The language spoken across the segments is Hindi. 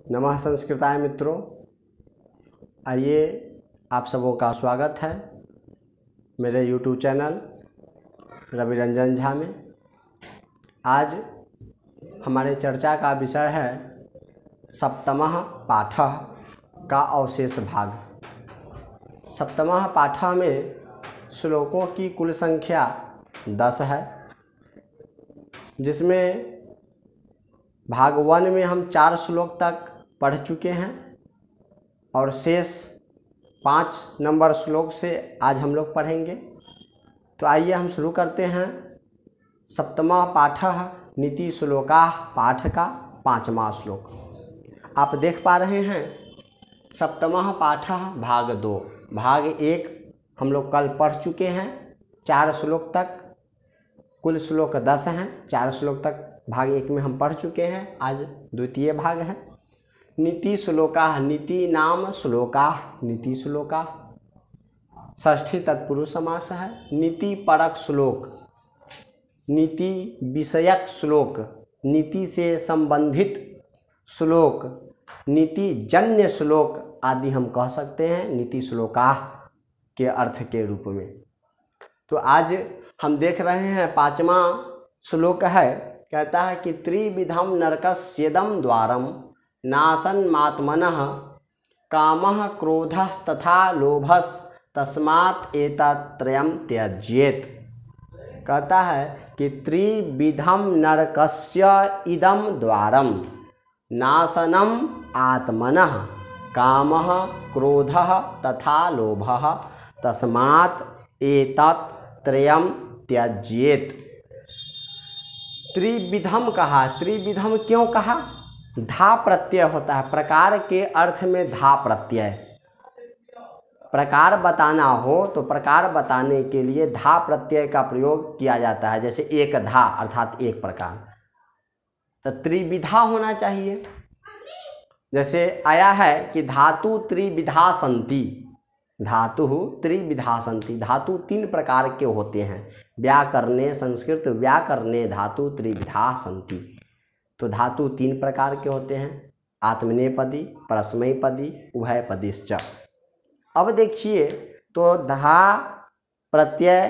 नमः संस्कृताय मित्रों, आइए आप सबों का स्वागत है मेरे YouTube चैनल रवि रंजन झा में। आज हमारे चर्चा का विषय है सप्तमः पाठः का अवशेष भाग। सप्तमः पाठः में श्लोकों की कुल संख्या 10 है, जिसमें भाग 1 में हम 4 श्लोक तक पढ़ चुके हैं और शेष 5 नंबर श्लोक से आज हम लोग पढ़ेंगे। तो आइए हम शुरू करते हैं सप्तमः पाठः नीति श्लोकाः पाठ का 5वां श्लोक। आप देख पा रहे हैं सप्तमः पाठः भाग 2। भाग 1 हम लोग कल पढ़ चुके हैं 4 श्लोक तक, कुल श्लोक 10 हैं। 4 श्लोक तक भाग 1 में हम पढ़ चुके हैं। आज द्वितीय भाग है नीति श्लोकाः, नीति नाम श्लोकाः, नीति श्लोकाः। षष्ठी तत्पुरुष समास है। नीति परक श्लोक, नीति विषयक श्लोक, नीति से संबंधित श्लोक, नीति जन्य श्लोक आदि हम कह सकते हैं नीति श्लोकाः के अर्थ के रूप में। तो आज हम देख रहे हैं 5वां श्लोक है। कहता है कि त्रिविधम नरकस्येदं द्वारम नाशन्मात्मनः कामः क्रोधस्तथा लोभस् तस्मात् एतत्त्रयं त्यजेत्। कहता है कि त्रिविधम नरकस्य इदं द्वारम नाशनम आत्मनः कामः क्रोधः तथा लोभः तस्मात् एतत्त्रयं त्यजेत्। त्रिविधम कहा। त्रिविधम क्यों कहा? धा प्रत्यय होता है। प्रकार के अर्थ में धा प्रत्यय। प्रकार बताना हो तो प्रकार बताने के लिए धा प्रत्यय का प्रयोग किया जाता है। जैसे एक धा अर्थात एक प्रकार, तो त्रिविधा होना चाहिए। जैसे आया है कि धातु त्रिविधा सन्ति, धातु त्रिविधा सन्ति। धातु 3 प्रकार के होते हैं। व्याकरणे, संस्कृत व्याकरणे धातु त्रिविधा सन्ति। तो धातु 3 प्रकार के होते हैं, आत्मनेपदी, परस्मैपदी, उभयपदीश्च। अब देखिए तो धा प्रत्यय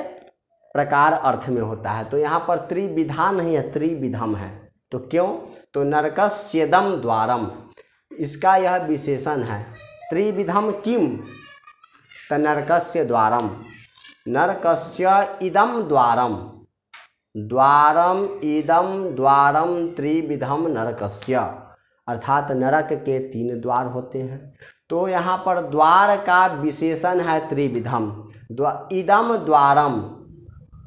प्रकार अर्थ में होता है, तो यहाँ पर त्रिविधा नहीं है, त्रिविधम है। तो क्यों? तो नरकस्येदं द्वारम, इसका यह विशेषण है। त्रिविधम किम? तो नरकस्य द्वारम, नरकस्य इदं द्वारम, द्वारम इदं द्वारम त्रिविधम नरकस्य, अर्थात नरक के 3 द्वार होते हैं। तो यहाँ पर द्वार का विशेषण है त्रिविधम। इदम द्वारम,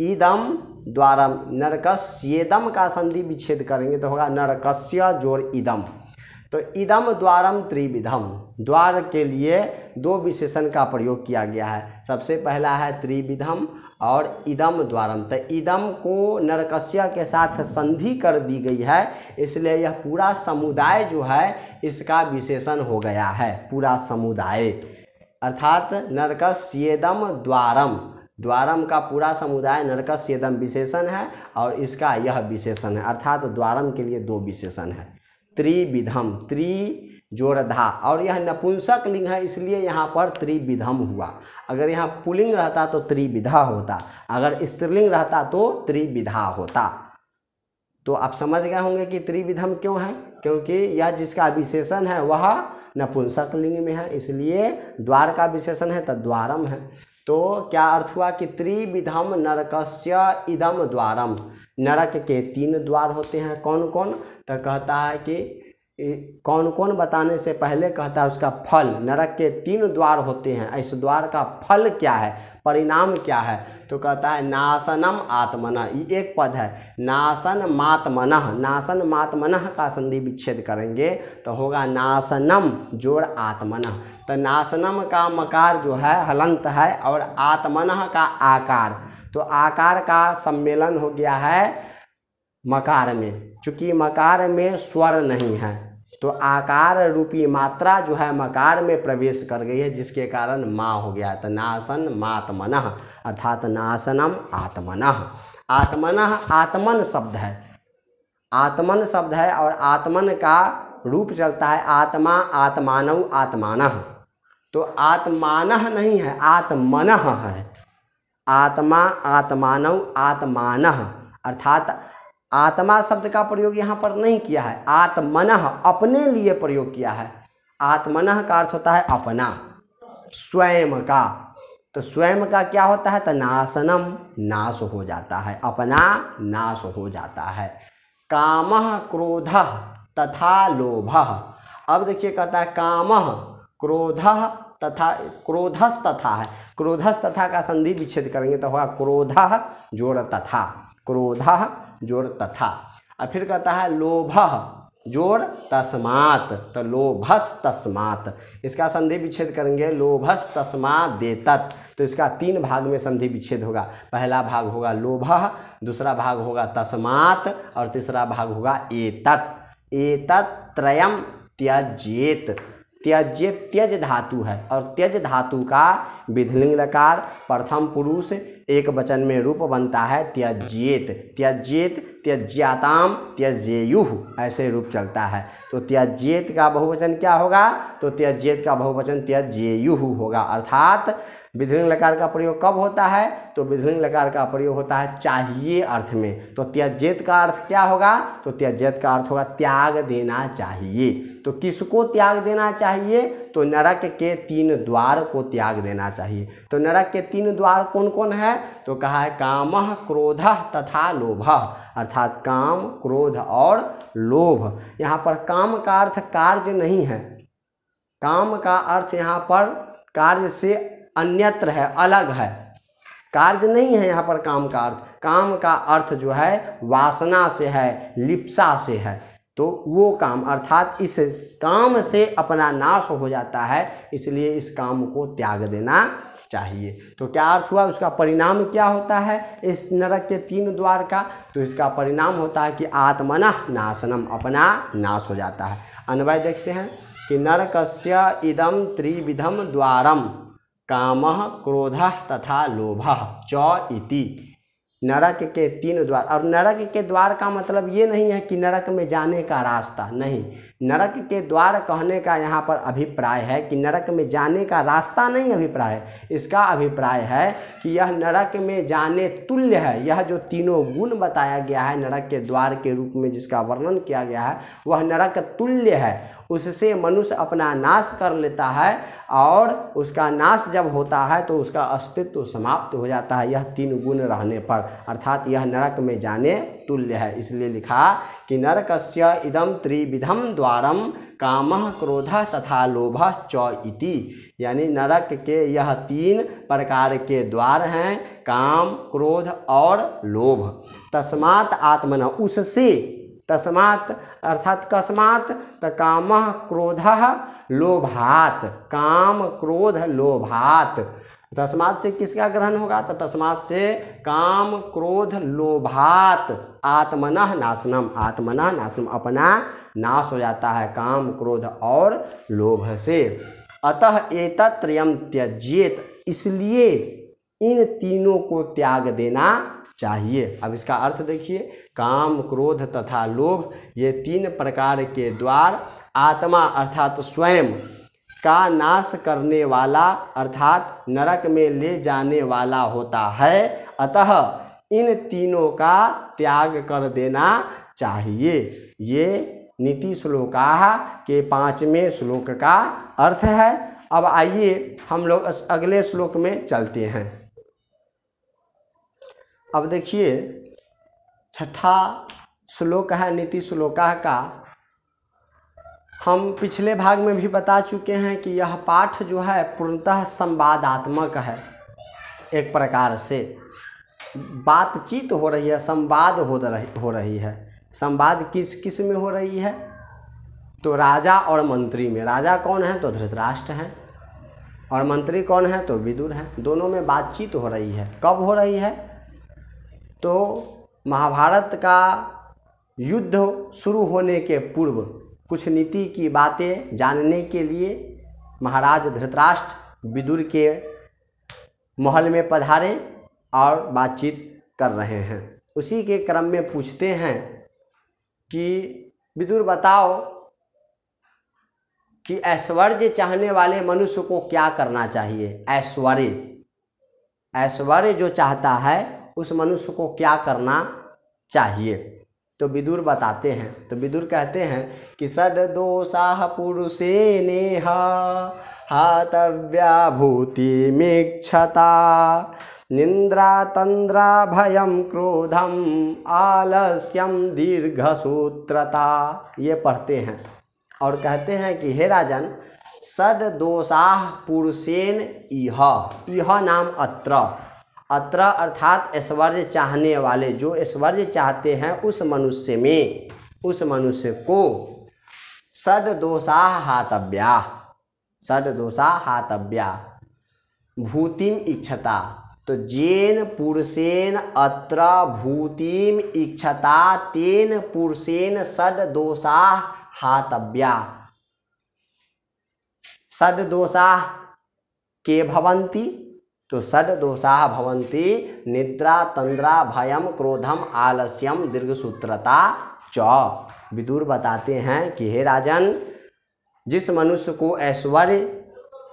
इदम द्वारम, नरकस्येदम का संधि विच्छेद करेंगे तो होगा नरकस्य जोड़ इदम। तो इदम द्वारम त्रिविधम, द्वार के लिए 2 विशेषण का प्रयोग किया गया है। सबसे पहला है त्रिविधम और इदम द्वारम। तो इदम को नरकस्य के साथ संधि कर दी गई है, इसलिए यह पूरा समुदाय जो है इसका विशेषण हो गया है। पूरा समुदाय अर्थात नरकस्येदं द्वारम, द्वारम का पूरा समुदाय नरकस्येदं विशेषण है और इसका यह विशेषण है, अर्थात द्वारम के लिए 2 विशेषण है। त्रिविधम, त्रि जोड़ धा, और यह नपुंसक लिंग है इसलिए यहाँ पर त्रिविधम हुआ। अगर यहाँ पुल्लिंग रहता तो त्रिविधा होता, अगर स्त्रीलिंग रहता तो त्रिविधा होता। तो आप समझ गए होंगे कि त्रिविधम क्यों है, क्योंकि यह जिसका विशेषण है वह नपुंसक लिंग में है, इसलिए द्वार का विशेषण है तो द्वारम है। तो क्या अर्थ हुआ कि त्रिविधम नरकस्य इदम द्वारम, नरक के 3 द्वार होते हैं। कौन कौन? तो कहता है कि कौन कौन बताने से पहले कहता है उसका फल। नरक के 3 द्वार होते हैं, इस द्वार का फल क्या है, परिणाम क्या है? तो कहता है नाशनम आत्मनः, ये एक पद है, नाशन मात्मनः। नाशन मात्मनः का संधि विच्छेद करेंगे तो होगा नाशनम जोड़ आत्मनः। तो नाशनम का मकार जो है हलंत है और आत्मनः का आकार, तो आकार का सम्मेलन हो गया है मकार में। चूंकि मकार में स्वर नहीं है तो आकार रूपी मात्रा जो है मकार में प्रवेश कर गई है, जिसके कारण माँ हो गया। तो नाशन मात्मनः अर्थात नाशनम आत्मनः। आत्मनः आत्मन शब्द है, आत्मन शब्द है और आत्मन का रूप चलता है आत्मा आत्मानव आत्मानः। तो आत्मानः नहीं है, आत्मनः है। आत्मा आत्मानव आत्मानः, अर्थात आत्मा शब्द का प्रयोग यहाँ पर नहीं किया है, आत्मनः अपने लिए प्रयोग किया है। आत्मनः का अर्थ होता है अपना, स्वयं का। तो स्वयं का क्या होता है? तो नाशनम, नाश हो जाता है, अपना नाश हो जाता है। कामः क्रोधः तथा लोभः। अब देखिए कहता है कामः क्रोधः तथा, क्रोधस तथा है, क्रोधस तथा का संधि विच्छेद करेंगे तो होगा क्रोधः जोड़ तथा, क्रोधः जोड़ तथा। और फिर कहता है लोभः जोड़ तस्मात्, तो लोभस तस्मात्, इसका संधि विच्छेद करेंगे लोभस तस्मात् देतत्। तो इसका 3 भाग में संधि विच्छेद होगा। पहला भाग होगा लोभः, दूसरा भाग होगा तस्मात् और तीसरा भाग होगा एतत्। एतत् त्रयम् त्यजेत। त्यजेत त्यज धातु है और त्यज धातु का विधिलिंग लकार प्रथम पुरुष एक वचन में रूप बनता है त्यजेत। त्यजेत त्यज्याताम त्यजेयुः, ऐसे रूप चलता है। तो त्यजेत का बहुवचन क्या होगा? तो त्यजेत का बहुवचन त्यजेयुः होगा। अर्थात विधिलिंग लकार का प्रयोग कब होता है? तो विधिलिंग लकार का प्रयोग होता है चाहिए अर्थ में। तो त्यजेत का अर्थ क्या होगा? तो त्यजेत का अर्थ होगा त्याग देना चाहिए। तो किसको त्याग देना चाहिए? तो नरक के 3 द्वार को त्याग देना चाहिए। तो नरक के 3 द्वार कौन कौन है? तो कहा है कामः क्रोधः तथा लोभः, अर्थात काम क्रोध और लोभ। यहाँ पर काम का अर्थ कार्य नहीं है, काम का अर्थ यहाँ पर कार्य से अन्यत्र है, अलग है, कार्य नहीं है यहाँ पर काम का अर्थ। काम का अर्थ जो है वासना से है, लिप्सा से है। तो वो काम, अर्थात इस काम से अपना नाश हो जाता है, इसलिए इस काम को त्याग देना चाहिए। तो क्या अर्थ हुआ? उसका परिणाम क्या होता है इस नरक के 3 द्वार का? तो इसका परिणाम होता है कि आत्मनः नाशनम, अपना नाश हो जाता है। अन्वय देखते हैं कि नरकस्य इदं त्रिविधम द्वारम कामः क्रोधः तथा लोभः च इति। नरक के 3 द्वार, और नरक के द्वार का मतलब ये नहीं है कि नरक में जाने का रास्ता, नहीं। नरक के द्वार कहने का यहाँ पर अभिप्राय है कि नरक में जाने का रास्ता नहीं अभिप्राय है। इसका अभिप्राय है कि यह नरक में जाने तुल्य है। यह जो तीनों गुण बताया गया है नरक के द्वार के रूप में जिसका वर्णन किया गया है, वह नरक तुल्य है। उससे मनुष्य अपना नाश कर लेता है और उसका नाश जब होता है तो उसका अस्तित्व समाप्त हो जाता है, यह 3 गुण रहने पर। अर्थात यह नरक में जाने तुल्य है। इसलिए लिखा कि नरकस्य इदं त्रिविधम द्वारम कामः क्रोधः तथा लोभः च इति, यानी नरक के यह 3 प्रकार के द्वार हैं, काम क्रोध और लोभ। तस्मात् आत्मन, उससे, तस्मात् अर्थात कस्मात्, तो कामः क्रोधः लोभात्, काम क्रोध लोभात्। तस्मात् से किसका ग्रहण होगा? तो तस्मात् से काम क्रोध लोभात् आत्मनः नाशनम, आत्मनः नाशनम, अपना नाश हो जाता है काम क्रोध और लोभ से। अतः एतत् त्रयम् त्यजेत, इसलिए इन तीनों को त्याग देना चाहिए। अब इसका अर्थ देखिए, काम क्रोध तथा लोभ, ये 3 प्रकार के द्वार आत्मा अर्थात स्वयं का नाश करने वाला अर्थात नरक में ले जाने वाला होता है। अतः इन तीनों का त्याग कर देना चाहिए। ये नीति श्लोकाः के 5वें श्लोक का अर्थ है। अब आइए हम लोग अगले श्लोक में चलते हैं। अब देखिए 6ठा श्लोक है नीति श्लोकाः का। हम पिछले भाग में भी बता चुके हैं कि यह पाठ जो है पूर्णतः संवादात्मक है। एक प्रकार से बातचीत हो रही है, संवाद हो रही है। संवाद किस किस में हो रही है? तो राजा और मंत्री में। राजा कौन है? तो धृतराष्ट्र हैं। और मंत्री कौन है? तो विदुर हैं। दोनों में बातचीत हो रही है। कब हो रही है? तो महाभारत का युद्ध शुरू होने के पूर्व कुछ नीति की बातें जानने के लिए महाराज धृतराष्ट्र विदुर के महल में पधारे और बातचीत कर रहे हैं। उसी के क्रम में पूछते हैं कि विदुर बताओ कि ऐश्वर्य चाहने वाले मनुष्य को क्या करना चाहिए। ऐश्वर्य जो चाहता है उस मनुष्य को क्या करना चाहिए। तो विदुर बताते हैं, तो विदुर कहते हैं कि षड्दोषाः पुरुषेनेह हातव्या भूतिमीक्षता निन्द्रा तन्द्रा भयं क्रोधम आलस्यम दीर्घसूत्रता। ये पढ़ते हैं और कहते हैं कि हे राजन, षड्दोषाः पुरुषेन इह नाम अत्र अर्थात ऐश्वर्य चाहने वाले, जो ऐश्वर्य चाहते हैं उस मनुष्य में, उस मनुष्य को षड्दोषाः हातव्या भूतिम इच्छता। तो जेन पुरुषेन अत्र भूतिम इच्छता तेन पुरुषेन षड्दोषाः हातव्या। षड्दोषाः के भवन्ति, तो षड्दोषाः भवन्ति निद्रा तंद्रा भयम क्रोधम आलस्यम दीर्घसूत्रता च। विदुर बताते हैं कि हे राजन, जिस मनुष्य को ऐश्वर्य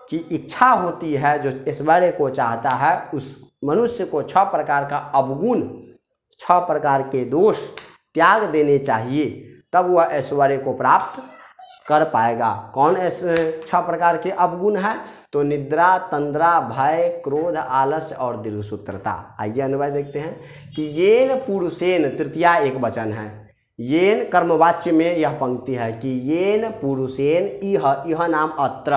की इच्छा होती है, जो ऐश्वर्य को चाहता है, उस मनुष्य को 6 प्रकार का अवगुण, 6 प्रकार के दोष त्याग देने चाहिए, तब वह ऐश्वर्य को प्राप्त कर पाएगा। कौन ऐसे 6 प्रकार के अवगुण है? तो निद्रा तंद्रा भय क्रोध आलस्य और दीर्घसूत्रता। आइए अनुवाद देखते हैं कि येन पुरुषेन, तृतीया एक वचन है, येन कर्मवाच्य में यह पंक्ति है कि येन पुरुषेन इह नाम अत्र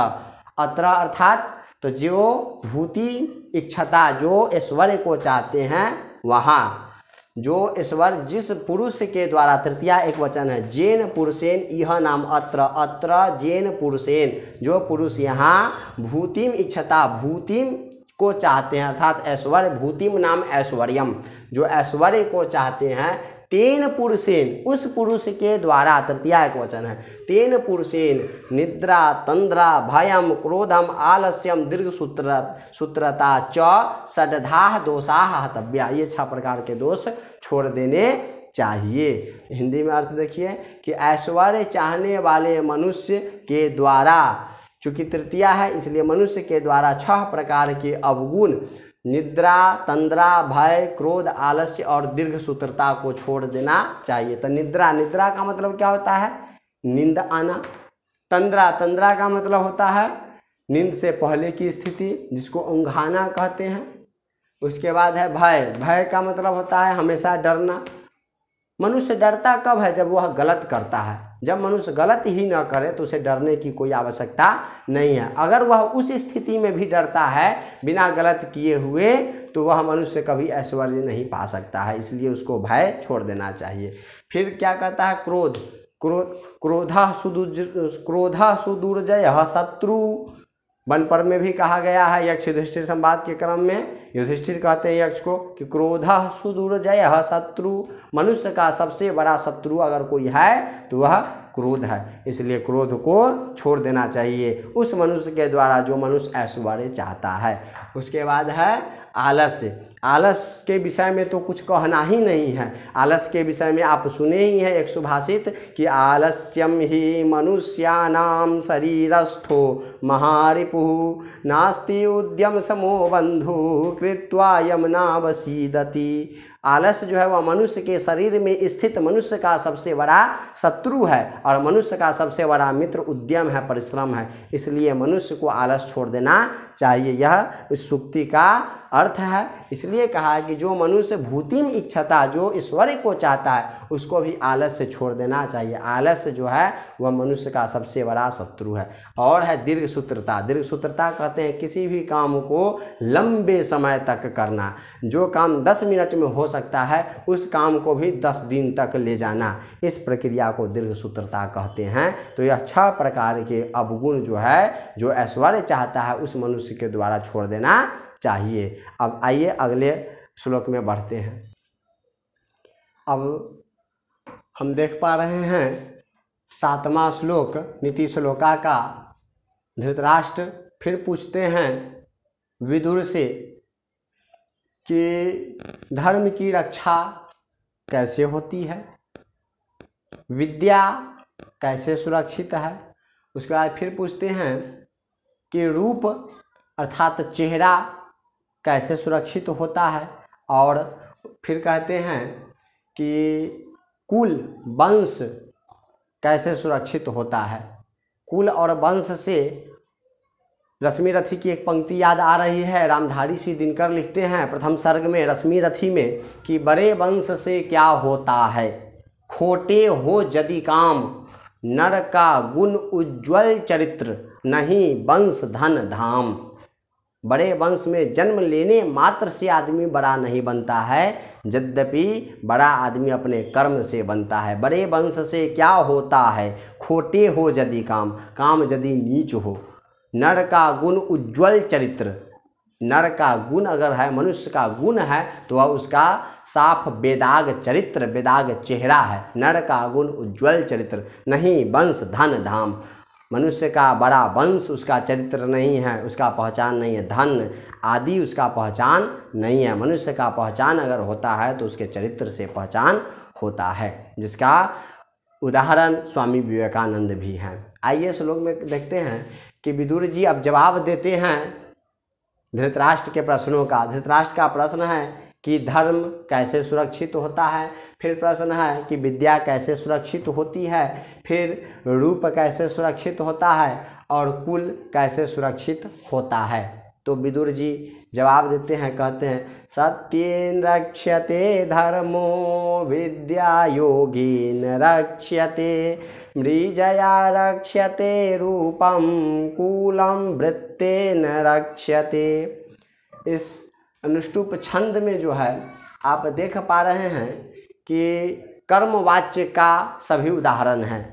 अर्थात तो जो भूति इच्छता, जो ऐश्वर्य को चाहते हैं, वहाँ जो ईश्वर जिस पुरुष के द्वारा, तृतीया एक वचन है, जेन पुरुषेन इह नाम अत्र जेन पुरुषेन, जो पुरुष यहाँ भूतिम इच्छता, भूतिम को चाहते हैं, अर्थात ऐश्वर्य, भूतिम नाम ऐश्वर्यम, जो ऐश्वर्य को चाहते हैं, तेन पुरुषेन, उस पुरुष के द्वारा, तृतीया एक वचन है, तेन पुरुषेन निद्रा तंद्रा भयम क्रोधम आलस्यम दीर्घसूत्रता च षड्धाः दोषाः हतव्या। ये 6 प्रकार के दोष छोड़ देने चाहिए। हिंदी में अर्थ देखिए कि ऐश्वर्य चाहने वाले मनुष्य के द्वारा, चूँकि तृतीया है इसलिए मनुष्य के द्वारा 6 प्रकार के अवगुण निद्रा तंद्रा भय क्रोध आलस्य और दीर्घसूत्रता को छोड़ देना चाहिए। तो निद्रा का मतलब क्या होता है? नींद आना। तंद्रा का मतलब होता है नींद से पहले की स्थिति, जिसको ऊँघाना कहते हैं। उसके बाद है भय का मतलब होता है हमेशा डरना। मनुष्य डरता कब है? जब वह गलत करता है। जब मनुष्य गलत ही न करे तो उसे डरने की कोई आवश्यकता नहीं है। अगर वह उस स्थिति में भी डरता है बिना गलत किए हुए, तो वह मनुष्य कभी ऐश्वर्य नहीं पा सकता है, इसलिए उसको भय छोड़ देना चाहिए। फिर क्या कहता है? क्रोधः सुदुर्जयः शत्रु। वन पर्व में भी कहा गया है, यक्ष युधिष्ठिर संवाद के क्रम में युधिष्ठिर कहते हैं यक्ष को कि क्रोधः सुदुर्जयः शत्रु, मनुष्य का सबसे बड़ा शत्रु अगर कोई है तो वह क्रोध है, इसलिए क्रोध को छोड़ देना चाहिए उस मनुष्य के द्वारा जो मनुष्य ऐश्वर्य चाहता है। उसके बाद है आलस्य। आलस के विषय में तो कुछ कहना ही नहीं है। आलस के विषय में आप सुने ही हैं एक सुभाषित कि आलस्यम ही मनुष्यानाम शरीरस्थो महारिपुः नास्ति उद्यम समो बंधु कृत्वा यमनावसीदति। आलस जो है वह मनुष्य के शरीर में स्थित मनुष्य का सबसे बड़ा शत्रु है और मनुष्य का सबसे बड़ा मित्र उद्यम है, परिश्रम है, इसलिए मनुष्य को आलस छोड़ देना चाहिए। यह इस सूक्ति का अर्थ है। इसलिए कहा कि जो मनुष्य भूतिम इच्छता, जो ईश्वर को चाहता है, उसको भी आलस से छोड़ देना चाहिए। आलस जो है वह मनुष्य का सबसे बड़ा शत्रु है। और है दीर्घसूत्रता। दीर्घसूत्रता कहते हैं किसी भी काम को लंबे समय तक करना। जो काम 10 मिनट में हो सकता है उस काम को भी 10 दिन तक ले जाना, इस प्रक्रिया को दीर्घसूत्रता कहते हैं। तो यह 6 प्रकार के अवगुण जो है, जो ऐश्वर्य चाहता है उस मनुष्य के द्वारा छोड़ देना चाहिए। अब आइए अगले श्लोक में बढ़ते हैं। अब हम देख पा रहे हैं 7वां श्लोक नीति श्लोका का। धृतराष्ट्र फिर पूछते हैं विदुर से कि धर्म की रक्षा कैसे होती है, विद्या कैसे सुरक्षित है उसके बाद फिर पूछते हैं कि रूप अर्थात चेहरा कैसे सुरक्षित होता है, और फिर कहते हैं कि कुल वंश कैसे सुरक्षित होता है। कुल और वंश से रश्मि रथी की एक पंक्ति याद आ रही है। रामधारी सिंह दिनकर लिखते हैं प्रथम सर्ग में रश्मि रथी में कि बड़े वंश से क्या होता है, खोटे हो यदि काम, नर का गुण उज्ज्वल चरित्र, नहीं वंश धन धाम। बड़े वंश में जन्म लेने मात्र से आदमी बड़ा नहीं बनता है, यद्यपि बड़ा आदमी अपने कर्म से बनता है। बड़े वंश से क्या होता है, खोटे हो यदि काम, काम यदि नीच हो, नर का गुण उज्ज्वल चरित्र। नर का गुण अगर है, मनुष्य का गुण है, तो वह उसका साफ बेदाग चरित्र, बेदाग चेहरा है। नर का गुण उज्ज्वल चरित्र, नहीं वंश धन धाम। मनुष्य का बड़ा वंश उसका चरित्र नहीं है, उसका पहचान नहीं है, धन आदि उसका पहचान नहीं है। मनुष्य का पहचान अगर होता है तो उसके चरित्र से पहचान होता है, जिसका उदाहरण स्वामी विवेकानंद भी हैं। आइए श्लोक में देखते हैं कि विदुर जी अब जवाब देते हैं धृतराष्ट्र के प्रश्नों का। धृतराष्ट्र का प्रश्न है कि धर्म कैसे सुरक्षित होता है, फिर प्रश्न है कि विद्या कैसे सुरक्षित होती है, फिर रूप कैसे सुरक्षित होता है, और कुल कैसे सुरक्षित होता है। तो विदुर जी जवाब देते हैं, कहते हैं सत्येन रक्ष्यते धर्मो विद्या योगेन रक्ष्यते, मृजया रक्ष्यते रूपम कुलम वृत्तेन रक्ष्यते। इस अनुष्टुप छंद में जो है आप देख पा रहे हैं कि कर्मवाच्य का सभी उदाहरण हैं।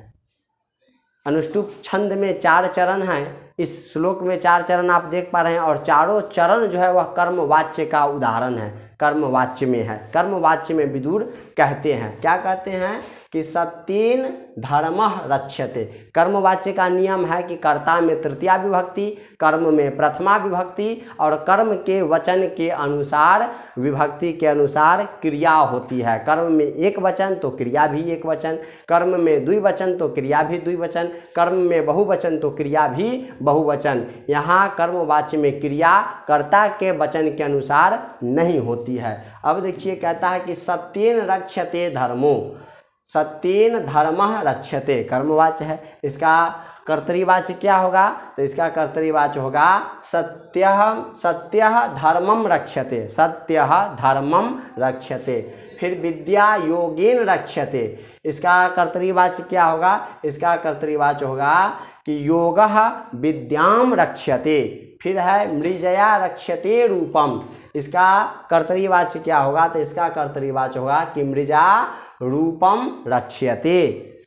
अनुष्टुप छंद में 4 चरण हैं, इस श्लोक में 4 चरण आप देख पा रहे हैं, और चारों चरण जो है वह कर्मवाच्य का उदाहरण है, कर्मवाच्य में है। कर्मवाच्य में विदुर कहते हैं, क्या कहते हैं कि सत्येन धर्मः रक्ष्यते। कर्मवाच्य का नियम है कि कर्ता में तृतीया विभक्ति, कर्म में प्रथमा विभक्ति, और कर्म के वचन के अनुसार, विभक्ति के अनुसार क्रिया होती है। कर्म में एक वचन तो क्रिया भी एक वचन, कर्म में द्विवचन तो क्रिया भी द्विवचन, कर्म में बहुवचन तो क्रिया भी बहुवचन। यहाँ कर्मवाच्य में क्रिया कर्ता के वचन के अनुसार नहीं होती है। अब देखिए कहता है कि सत्येन रक्ष्यते धर्मो, सत्येन धर्मः रक्ष्यते कर्मवाच्य है, इसका कर्तरीवाच्य क्या होगा, तो इसका कर्तरीवाच्य होगा सत्यः धर्मम रक्ष्यते, सत्यः धर्मम रक्ष्यते। फिर विद्या योगेन रक्ष्यते, इसका कर्तरीवाच्य क्या होगा, इसका कर्तरीवाच्य होगा कि योगः विद्याम रक्ष्यते। फिर है मृजया रक्ष्यते रूपम, इसका कर्तरीवाच्य क्या होगा, तो इसका कर्तरीवाच्य होगा कि मृजा रूपम रक्ष्यते,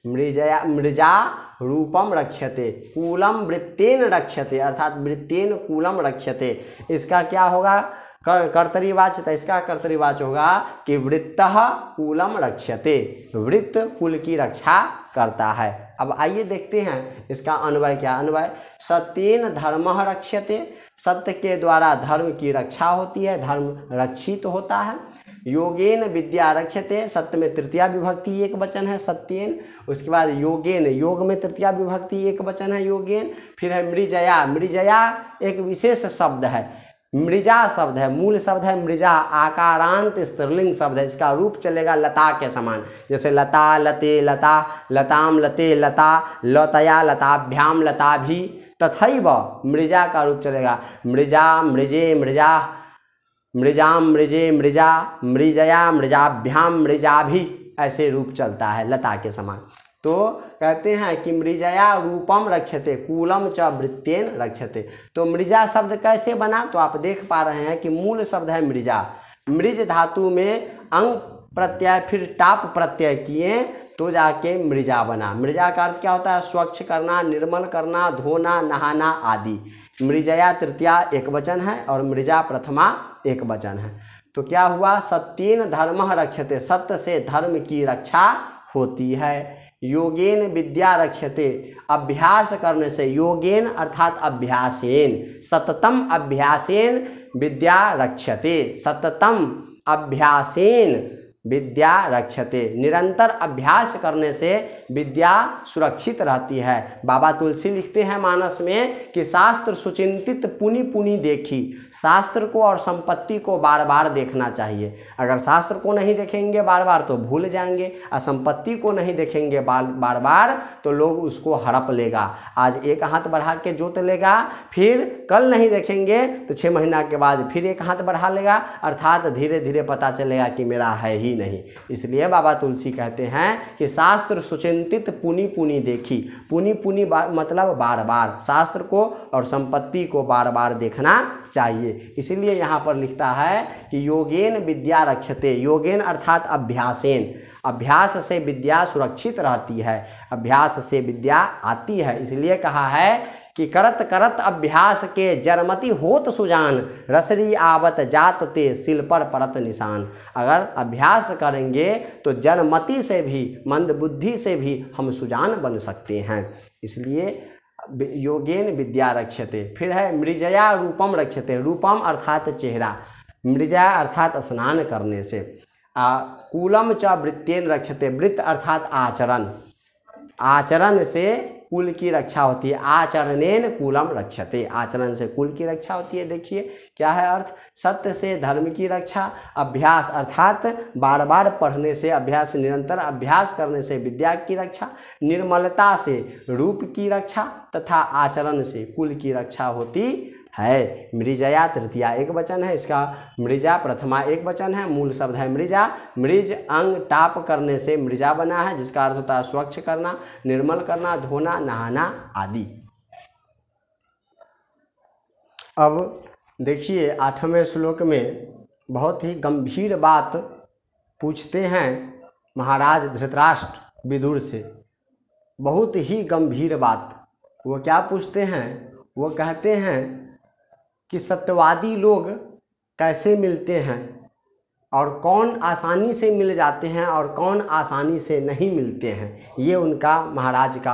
मृजा रूपम रक्ष्यते, कूलम वृत्तेन रक्ष्यते, अर्थात वृत्तेन कूलम रक्ष्यते। इसका क्या होगा कर्तरीवाच्य, तो इसका कर्तरीवाच्य होगा कि वृत्तः कूलम रक्ष्यते, वृत्त कुल की रक्षा करता है। अब आइए देखते हैं इसका अन्वय क्या, अन्वय सत्येन धर्मः रक्ष्यते, सत्य के द्वारा धर्म की रक्षा होती है, धर्म रक्षित होता है। योगेन विद्या रक्ष्यते, सत्य में तृतीया विभक्ति एक वचन है सत्येन, उसके बाद योगेन, योग में तृतीया विभक्ति एक वचन है योगेन। फिर है मृजया, मृजया एक विशेष शब्द है, मृजा शब्द है, मूल शब्द है मृजा, आकारांत स्त्रीलिंग शब्द है, इसका रूप चलेगा लता के समान, जैसे लता लते लता, लताम लते लता, लतया लताभ्याम लताभि, तथैव मृजा का रूप चलेगा मृजा मृजे मृजा, मृजाम मृजे मृजा, मृजया मृजाभ्याम मृजाभि, ऐसे रूप चलता है लता के समान। तो कहते हैं कि मृजया रूपम रक्ष्यते, कूलम च वृत्तेन रक्ष्यते। तो मृजा शब्द कैसे बना, तो आप देख पा रहे हैं कि मूल शब्द है मृजा, मृज धातु में अंग प्रत्यय फिर टाप प्रत्यय किए तो जाके मृजा बना। मृजा का अर्थ क्या होता है, स्वच्छ करना, निर्मल करना, धोना, नहाना आदि। मृजया तृतीया एक वचन है और मृजा प्रथमा एक वचन है। तो क्या हुआ, सत्येन धर्मः रक्ष्यते, सत्य से धर्म की रक्षा होती है। योगेन विद्या रक्ष्यते, अभ्यास करने से, योगेन अर्थात अभ्यासेन, सततम अभ्यासेन विद्या रक्ष्यते, सततम अभ्यासेन विद्या रक्षते। निरंतर अभ्यास करने से विद्या सुरक्षित रहती है। बाबा तुलसी लिखते हैं मानस में कि शास्त्र सुचिंतित पुनि पुनि देखी। शास्त्र को और संपत्ति को बार बार देखना चाहिए। अगर शास्त्र को नहीं देखेंगे बार बार तो भूल जाएंगे, और संपत्ति को नहीं देखेंगे बार बार तो लोग उसको हड़प लेगा। आज एक हाथ बढ़ा के जोत लेगा, फिर कल नहीं देखेंगे तो 6 महीना के बाद फिर एक हाथ बढ़ा लेगा, अर्थात धीरे धीरे पता चलेगा कि मेरा है ही नहीं। इसलिए बाबा तुलसी कहते हैं कि शास्त्र सुचिंतित पुनि पुनि देखी। पुनि पुनि मतलब बार बार शास्त्र को और संपत्ति को बार बार देखना चाहिए। इसीलिए यहाँ पर लिखता है कि योगेन विद्या रक्षते। योगेन अर्थात अभ्यासेन, अभ्यास से विद्या सुरक्षित रहती है, अभ्यास से विद्या आती है। इसलिए कहा है कि करत करत अभ्यास के जरमति होत सुजान, रसरी आवत जात ते सिल पर परत निशान। अगर अभ्यास करेंगे तो जड़मति से भी, मंद बुद्धि से भी हम सुजान बन सकते हैं। इसलिए योगेन विद्या रक्षते। फिर है मृजया रूपम रक्षते। रूपम अर्थात चेहरा, मृजया अर्थात स्नान करने से। कूलम च वृत्तेन रक्षते। वृत्त अर्थात आचरण, आचरण से कुल की रक्षा होती है। आचरणेन कुलम रक्षते। आचरण से कुल की रक्षा होती है। देखिए क्या है अर्थ, सत्य से धर्म की रक्षा। अभ्यास अर्थात बार बार पढ़ने से, अभ्यास निरंतर अभ्यास करने से विद्या की रक्षा। निर्मलता से रूप की रक्षा तथा आचरण से कुल की रक्षा होती है। मृजया तृतीया एक वचन है इसका, मृजा प्रथमा एक वचन है। मूल शब्द है मृजा। मृज अंग टाप करने से मृजा बना है, जिसका अर्थ होता है स्वच्छ करना, निर्मल करना, धोना, नहाना आदि। अब देखिए 8वें श्लोक में बहुत ही गंभीर बात पूछते हैं महाराज धृतराष्ट्र विदुर से। बहुत ही गंभीर बात। वो क्या पूछते हैं, वो कहते हैं कि सत्यवादी लोग कैसे मिलते हैं और कौन आसानी से मिल जाते हैं और कौन आसानी से नहीं मिलते हैं, ये उनका महाराज का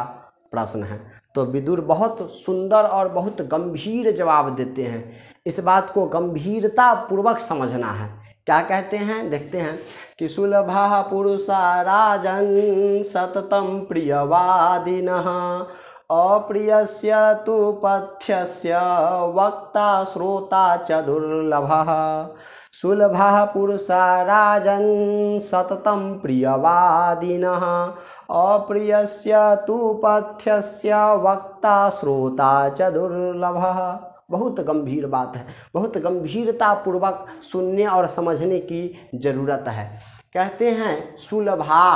प्रश्न है। तो विदुर बहुत सुंदर और बहुत गंभीर जवाब देते हैं। इस बात को गंभीरता पूर्वक समझना है। क्या कहते हैं देखते हैं कि सुलभा पुरुषा राजन सततम प्रियवादिनः अप्रियस्य तु पथ्यस्य वक्ता श्रोता च दुर्लभः। सुलभः पुरुषा राजन् सततं प्रियवादिनः अप्रियस्य तु पथ्यस्य वक्ता श्रोता च दुर्लभः। बहुत गंभीर बात है, बहुत गंभीरता पूर्वक सुनने और समझने की जरूरत है। कहते हैं सुलभा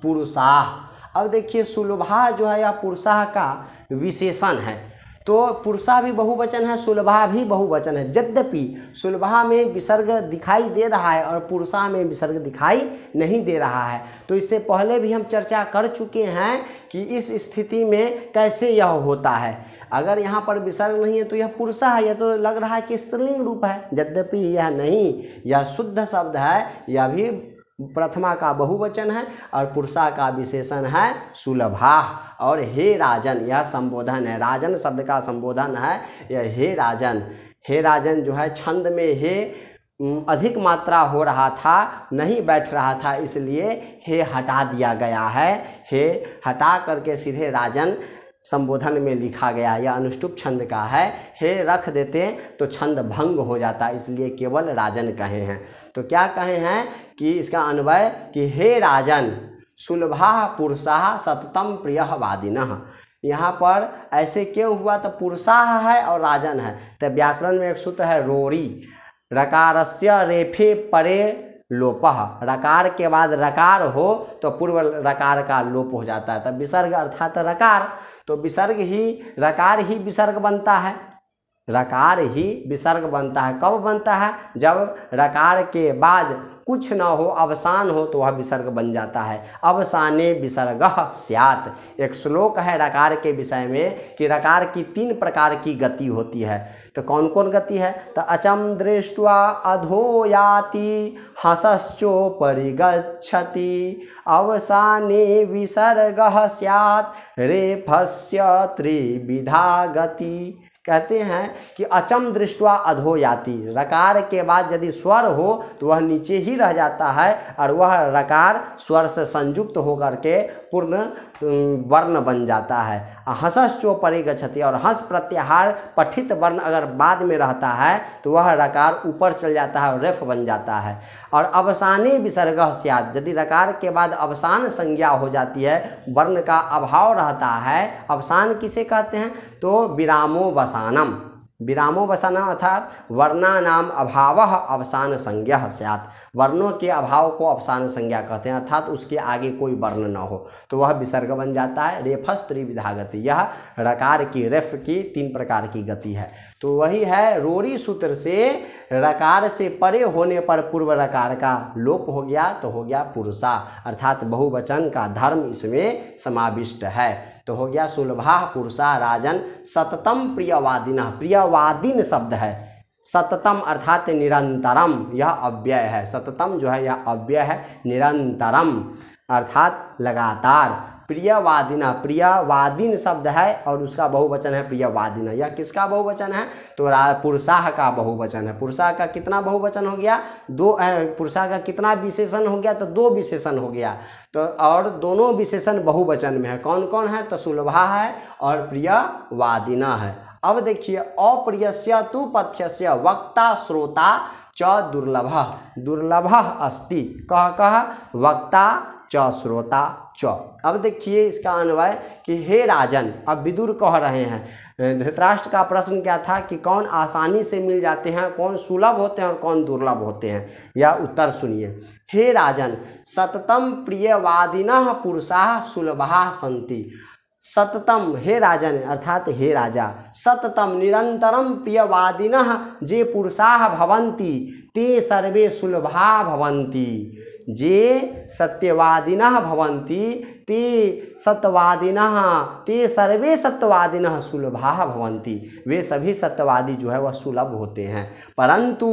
पुरुषा। अब देखिए सुलभा जो है यह पुरुषा का विशेषण है। तो पुरुषा भी बहुवचन है, सुलभा भी बहुवचन है। यद्यपि सुलभा में विसर्ग दिखाई दे रहा है और पुरुषा में विसर्ग दिखाई नहीं दे रहा है। तो इससे पहले भी हम चर्चा कर चुके हैं कि इस स्थिति में कैसे यह होता है। अगर यहाँ पर विसर्ग नहीं है तो यह पुरुषा है, यह तो लग रहा है कि स्त्रीलिंग रूप है, यद्यपि यह नहीं, यह शुद्ध शब्द है। यह भी प्रथमा का बहुवचन है और पुरुषा का विशेषण है सुलभा। और हे राजन यह संबोधन है, राजन शब्द का संबोधन है यह हे राजन। हे राजन जो है छंद में हे अधिक मात्रा हो रहा था, नहीं बैठ रहा था, इसलिए हे हटा दिया गया है। हे हटा करके सीधे राजन संबोधन में लिखा गया। यह अनुष्टुप छंद का है। हे रख देते तो छंद भंग हो जाता, इसलिए केवल राजन कहे हैं। तो क्या कहे हैं कि इसका अन्वय कि हे राजन सुलभा पुरुषा सततम प्रियः वादिनः। यहाँ पर ऐसे क्यों हुआ, तो पुरुषा है और राजन है। तो व्याकरण में एक सूत्र है रोरी, रकारस्य रेफे परे लोपः। रकार के बाद रकार हो तो पूर्व रकार का लोप हो जाता है। तब विसर्ग अर्थात रकार, तो विसर्ग ही रकार ही विसर्ग बनता है। रकार ही विसर्ग बनता है। कब बनता है, जब रकार के बाद कुछ न हो, अवसान हो, तो वह विसर्ग बन जाता है। अवसाने विसर्गः स्यात्। एक श्लोक है रकार के विषय में कि रकार की 3 प्रकार की गति होती है। तो कौन कौन गति है, तो अचम दृष्ट्वा अधो याति हसश्चोपरि गच्छति अवसाने विसर्गः स्यात् रेफस्य त्रिविधा गति। कहते हैं कि अचम दृष्ट्वा अधो याति, रकार के बाद यदि स्वर हो तो वह नीचे ही रह जाता है और वह रकार स्वर से संयुक्त होकर के पूर्ण वर्ण बन जाता है। हसश्चो परे गच्छति, और हंस प्रत्याहार पठित वर्ण अगर बाद में रहता है तो वह रकार ऊपर चल जाता है और रेफ बन जाता है। और अवसाने विसर्गः स्यात्, यदि रकार के बाद अवसान संज्ञा हो जाती है, वर्ण का अभाव रहता है, अवसान किसे कहते हैं तो विरामो वसानम, विरामो वसानम अर्थात वर्णानाम अभावः अवसान संज्ञा स्यात्, वर्णों के अभाव को अवसान संज्ञा कहते हैं, अर्थात उसके आगे कोई वर्ण न हो तो वह विसर्ग बन जाता है। रेफस त्रिविधा गति, यह रकार की रेफ की 3 प्रकार की गति है। तो वही है रोरी सूत्र से रकार से परे होने पर पूर्व रकार का लोप हो गया तो हो गया पुरुषा, अर्थात बहुवचन का धर्म इसमें समाविष्ट है। तो हो गया सुलभा पुरुषा राजन सततम प्रियवादिनः, प्रियवादिन शब्द है, सततम अर्थात निरंतरम, यह अव्यय है, सततम जो है यह अव्यय है, निरंतरम अर्थात लगातार। प्रियवादिना, प्रियवादिन शब्द है और उसका बहुवचन है प्रियवादिना। यह किसका बहुवचन है तो पुरुषाह का बहुवचन है। पुरुषाह का कितना बहुवचन हो गया 2, पुरुषाह का कितना विशेषण हो गया तो 2 विशेषण हो गया। तो और दोनों विशेषण बहुवचन में है, कौन कौन है तो सुलभा है और प्रियवादिना है। अब देखिए अप्रियस्य तु पथ्यस्य वक्ता श्रोता च दुर्लभः, दुर्लभः अस्ति, कह कह वक्ता च श्रोता च। अब देखिए इसका अन्वय कि हे राजन, अब विदुर कह रहे हैं, धृतराष्ट्र का प्रश्न क्या था कि कौन आसानी से मिल जाते हैं, कौन सुलभ होते हैं और कौन दुर्लभ होते हैं, यह उत्तर सुनिए। हे राजन सततम प्रियवादिनः पुरुषाः सुलभाः सन्ति, सततम हे राजन अर्थात हे राजा, सततम निरंतरम प्रियवादिनः जे पुरुषाः भवन्ति ते सर्वे सुलभा भवन्ति, जे सत्यवादिनः भवन्ति ते सत्यवादिनः ते सर्वे सत्यवादिनः सुलभाः भवन्ति, वे सभी सत्यवादी जो है वह सुलभ होते हैं। परंतु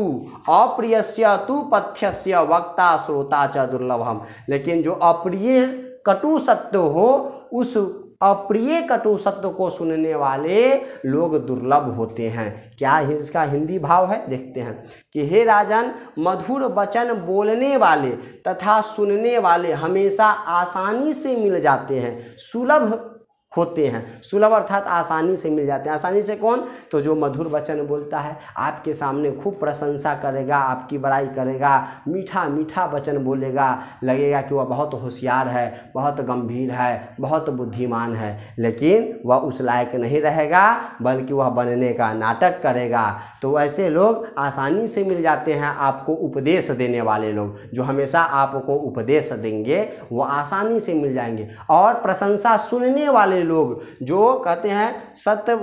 अप्रियस्य तु पथ्यस्य वक्ता श्रोता च दुर्लभम, लेकिन जो अप्रिय कटु सत्य हो उस अप्रिय कटु सत्य को सुनने वाले लोग दुर्लभ होते हैं। क्या इसका हिंदी भाव है देखते हैं कि हे राजन मधुर वचन बोलने वाले तथा सुनने वाले हमेशा आसानी से मिल जाते हैं, सुलभ होते हैं। सुलभ अर्थात आसानी से मिल जाते हैं। आसानी से कौन तो जो मधुर वचन बोलता है, आपके सामने खूब प्रशंसा करेगा, आपकी बड़ाई करेगा, मीठा मीठा वचन बोलेगा, लगेगा कि वह बहुत होशियार है, बहुत गंभीर है, बहुत बुद्धिमान है, लेकिन वह उस लायक नहीं रहेगा बल्कि वह बनने का नाटक करेगा। तो ऐसे लोग आसानी से मिल जाते हैं। आपको उपदेश देने वाले लोग जो हमेशा आपको उपदेश देंगे वो आसानी से मिल जाएंगे। और प्रशंसा सुनने वाले लोग जो कहते हैं सत्य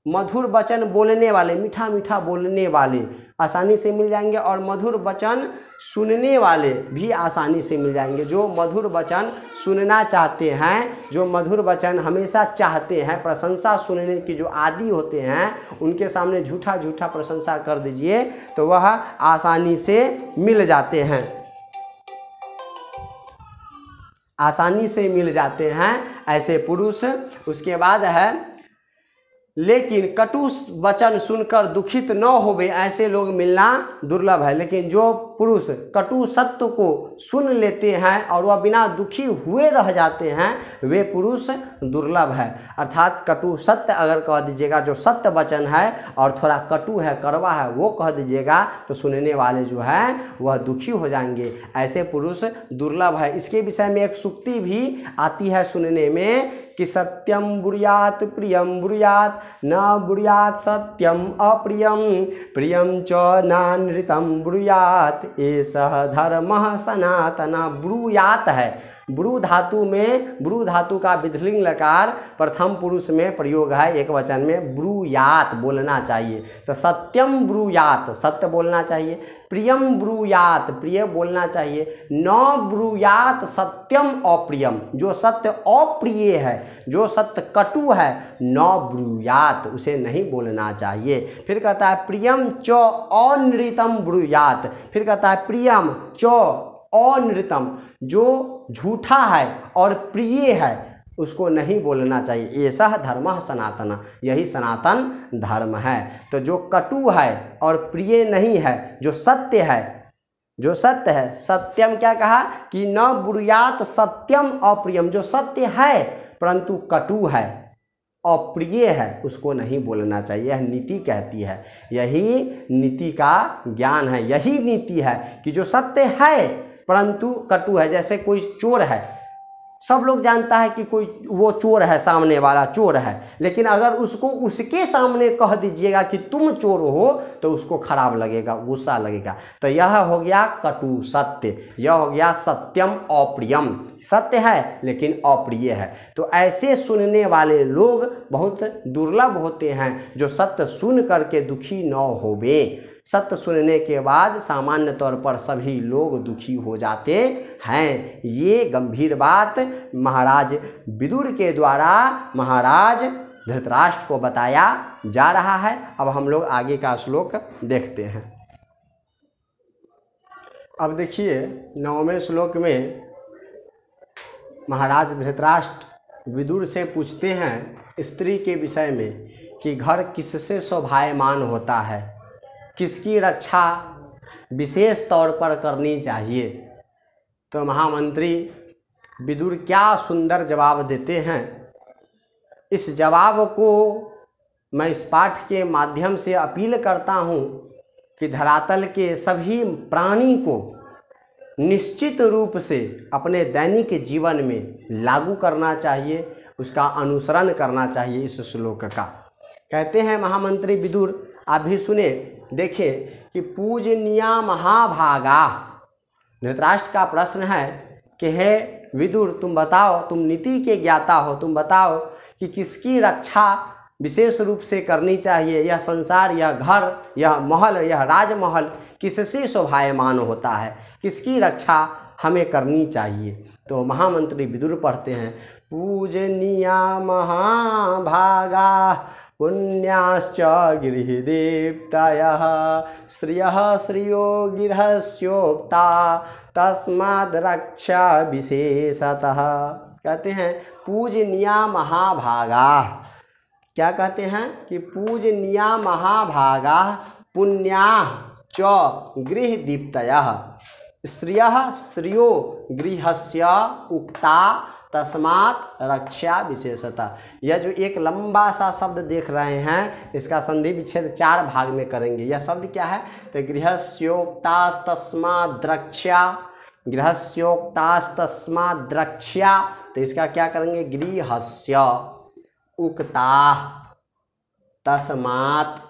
मधुर वचन बोलने वाले, मीठा मीठा बोलने वाले आसानी से मिल जाएंगे, और मधुर वचन सुनने वाले भी आसानी से मिल जाएंगे। जो मधुर वचन सुनना चाहते हैं, जो मधुर वचन हमेशा चाहते हैं, प्रशंसा सुनने की जो आदी होते हैं, उनके सामने झूठा झूठा प्रशंसा कर दीजिए तो वह आसानी से मिल जाते हैं, आसानी से मिल जाते हैं ऐसे पुरुष। उसके बाद है लेकिन कटु वचन सुनकर दुखित न होवे ऐसे लोग मिलना दुर्लभ है। लेकिन जो पुरुष कटु सत्य को सुन लेते हैं और वह बिना दुखी हुए रह जाते हैं वे पुरुष दुर्लभ है। अर्थात कटु सत्य अगर कह दीजिएगा, जो सत्य वचन है और थोड़ा कटु है, कड़वा है, वो कह दीजिएगा तो सुनने वाले जो है वह दुखी हो जाएंगे, ऐसे पुरुष दुर्लभ है। इसके विषय में एक सूक्ति भी आती है सुनने में कि सत्यम बुर्यात प्रियम बुर्यात न बुर्यात सत्यम अप्रियम प्रियम च नानृतम बुर्यात एषः धर्मः सनातनः। ब्रूयात है, ब्रू धातु में, ब्रू धातु का विधिलिंग लकार प्रथम पुरुष में प्रयोग है, एक वचन में ब्रूयात बोलना चाहिए। तो सत्यम ब्रूयात सत्य बोलना चाहिए, प्रियम ब्रूयात प्रिय बोलना चाहिए, न ब्रूयात सत्यम अप्रियम जो सत्य अप्रिय है, जो सत्य कटु है, न ब्रूयात उसे नहीं बोलना चाहिए। फिर कहता है प्रियम च अनृतम ब्रूयात, फिर कहता है प्रियम च अनृतम जो झूठा है और प्रिय है, उसको नहीं बोलना चाहिए। ऐसा धर्म सनातन, यही सनातन धर्म है। तो जो कटु है और प्रिय नहीं है, जो सत्य है, जो सत्य है, सत्यम क्या कहा कि न बुरुयात सत्यम अप्रियम, जो सत्य है परंतु कटु है, अप्रिय है, उसको नहीं बोलना चाहिए। यह नीति कहती है, यही नीति का ज्ञान है, यही नीति है कि जो सत्य है परंतु कटु है। जैसे कोई चोर है, सब लोग जानता है कि कोई वो चोर है, सामने वाला चोर है, लेकिन अगर उसको उसके सामने कह दीजिएगा कि तुम चोर हो तो उसको खराब लगेगा, गुस्सा लगेगा। तो यह हो गया कटु सत्य, यह हो गया सत्यम अप्रियम, सत्य है लेकिन अप्रिय है। तो ऐसे सुनने वाले लोग बहुत दुर्लभ होते हैं जो सत्य सुन करके दुखी न होवे। सत्य सुनने के बाद सामान्य तौर पर सभी लोग दुखी हो जाते हैं। ये गंभीर बात महाराज विदुर के द्वारा महाराज धृतराष्ट्र को बताया जा रहा है। अब हम लोग आगे का श्लोक देखते हैं। अब देखिए 9वें श्लोक में महाराज धृतराष्ट्र विदुर से पूछते हैं स्त्री के विषय में कि घर किससे शोभायमान होता है, किसकी रक्षा विशेष तौर पर करनी चाहिए। तो महामंत्री विदुर क्या सुंदर जवाब देते हैं। इस जवाब को मैं इस पाठ के माध्यम से अपील करता हूँ कि धरातल के सभी प्राणी को निश्चित रूप से अपने दैनिक जीवन में लागू करना चाहिए, उसका अनुसरण करना चाहिए। इस श्लोक का कहते हैं महामंत्री विदुर, आप भी सुने, देखिए कि पूजनीया महाभागा। धृतराष्ट्र का प्रश्न है कि हे विदुर, तुम बताओ, तुम नीति के ज्ञाता हो, तुम बताओ कि किसकी रक्षा विशेष रूप से करनी चाहिए। यह संसार, यह घर, यह महल, यह राजमहल किससे शोभायमान होता है, किसकी रक्षा हमें करनी चाहिए। तो महामंत्री विदुर पढ़ते हैं, पूजनीया महाभागा पुण्याश्च गृहदेवतायः श्रियः श्रियो गृहस्योक्ता तस्माद् रक्षा विशेषतः। कहते हैं पूजनीया महाभागा, क्या कहते हैं कि पूजनीया महाभागा पुण्या च गृहदीप्तयः श्रियः श्रियो गृहस्य उक्ता तस्मात् रक्षा विशेषता। यह जो एक लंबा सा शब्द देख रहे हैं, इसका संधि विच्छेद 4 भाग में करेंगे। यह शब्द क्या है, तो गृहस्योक्तास्तस्माद् रक्षा, गृहस्योक्तास्तस्माद् रक्षा, तो इसका क्या करेंगे, गृहस्य उक्ता तस्मात्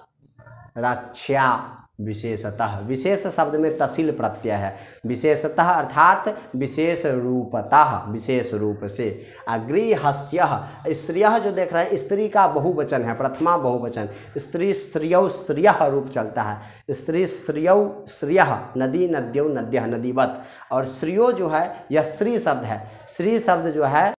रक्षा विशेषतः। विशेष शब्द में तसील प्रत्यय है, विशेषतः अर्थात विशेष रूपतः, विशेष रूप से। गृहस्य, स्त्रियः जो देख रहे हैं स्त्री का बहुवचन है, प्रथमा बहुवचन, स्त्री स्त्रियौ स्त्रियः रूप चलता है, स्त्री स्त्रियौ स्त्रियः, नदी नद्यौ नद्यः नदीवत। और स्त्रियो जो है यह स्त्री शब्द है, स्त्री शब्द जो है